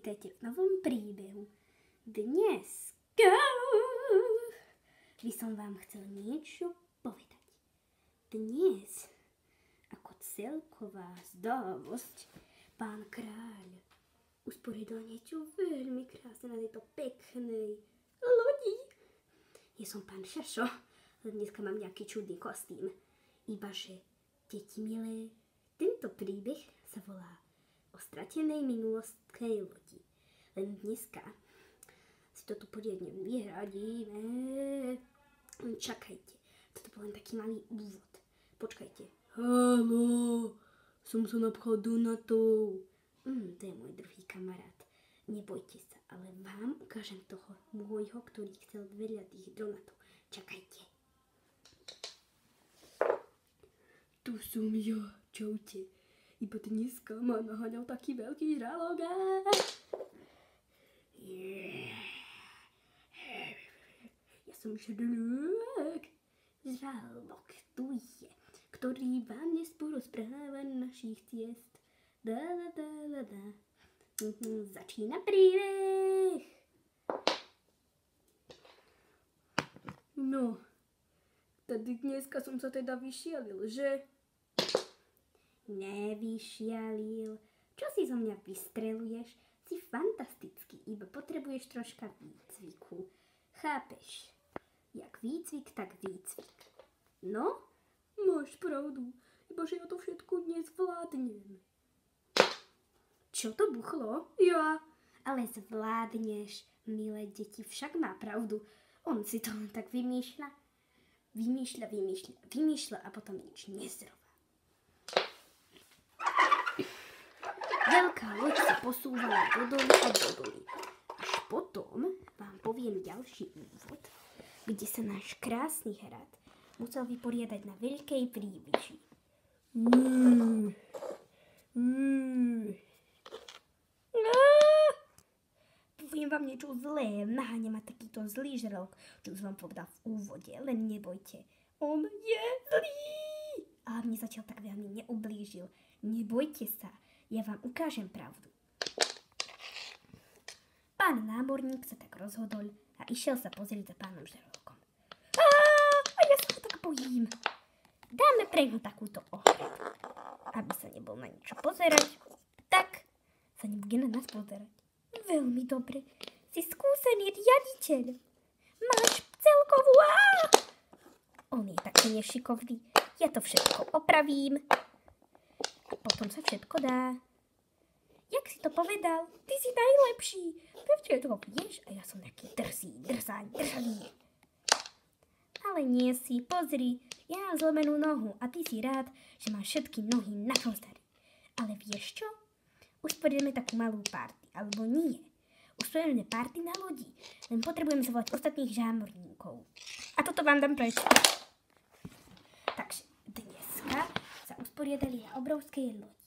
Vítajte v novom príbehu. Dnes by som vám chcel niečo povedať. Dnes, ako celková zdávosť, pán kráľ usporiadal niečo veľmi krásne na tejto peknej lodi. Ja som pán Šašo, ale dneska mám nejaký čudný kostým. Ibaže, deti milé, tento príbeh sa volá o stratenej minulostnej lodi. Len dneska si to tu poriadne vyhradíme. Čakajte, toto bol len taký malý úvod. Počkajte. Haló, som sa napchal donatou. To je môj druhý kamarát. Nebojte sa, ale vám ukážem toho môjho, ktorý chcel veľa tých donatov. Čakajte. Tu som ja, čaute. Iba dneska ma naháňal taký veľký žralok. Ja som žralok. Žralok tu je, ktorý vám dnes porozpráva našich ciest. Začína príbeh. No, tady dneska som sa teda vyšialil, že? Nevyšialil. Čo si zo mňa vystreluješ? Si fantastický, iba potrebuješ troška výcviku. Chápeš? Jak výcvik, tak výcvik. No? Máš pravdu, ibaže ja to všetko dnes zvládnem. Čo to buchlo? Ja. Ale zvládneš, milé deti, však má pravdu. On si to len tak vymýšľa. Vymýšľa a potom nič nezrová. Veľká loď sa posúvala do doly a do doly. Až potom vám poviem ďalší úvod, kde sa náš krásny hrad musel vyporiadať na veľkej príbyši. Poviem vám niečo zlé, naháňa ma takýto zlý žralok, čo som vám povedal v úvode, len nebojte. On je zlý! A mne zatiaľ tak veľmi neublížil. Nebojte sa. Ja vám ukážem pravdu. Pán námorník sa tak rozhodol a išiel sa pozrieť za pánom žralokom. A ja sa ho tak bojím. Dáme pre ňo takúto ohľad. Aby sa nebol na niečo pozerať, tak sa nebude na nás pozerať. Veľmi dobre. Si skúsený riaditeľ. Máš celkovú On je taký nešikovný. Ja to všetko opravím. A potom sa všetko dá. Jak si to povedal? Ty si najlepší. Prečo to vieš? A ja som nejaký drzavý. Ale nie si, pozri. Ja mám zlomenú nohu a ty si rád, že máš všetky nohy na konzeri. Ale vieš čo? Usporiadame takú malú party. Alebo nie. Usporiadame party na lodi. Len potrebujeme zavolať ostatných žámorníkov. A toto vám dám preč. Takže dneska sa usporiadali na obrovskej lodi.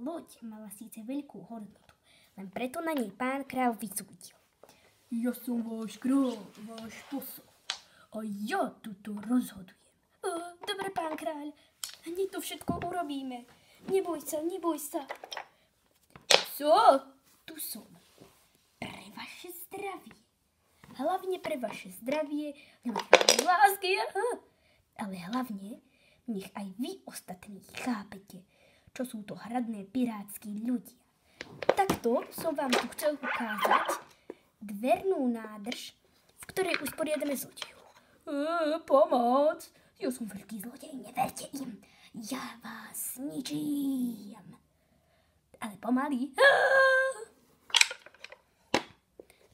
Loď mala síce veľkú hodnotu, len preto na nej pán kráľ vysúdil. Ja som váš kráľ, váš posol. A ja tuto rozhodujem. Dobre, pán kráľ, hneď to všetko urobíme. Neboj sa. Tu som. Pre vaše zdravie. Hlavne pre vaše zdravie, lásky, ale hlavne nech aj vy ostatní chápete, čo sú to hradné pirátski ľudia. Takto som vám tu chcel ukázať dvernú nádrž, v ktorej usporiadame zlodejov. Pomoc! Ja som veľký zlodej, neverte im. Ja vás zničím. Ale pomaly.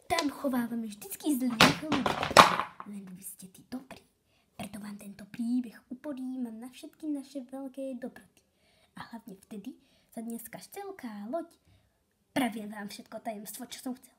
Tam chovávame vždycky zlých ľudí. Len vy ste tí dobrí. Preto vám tento príbeh uporímam na všetky naše veľké dobroty. A hlavne vtedy sa dneska celká loď pravia vám všetko tajemstvo, čo som chcel.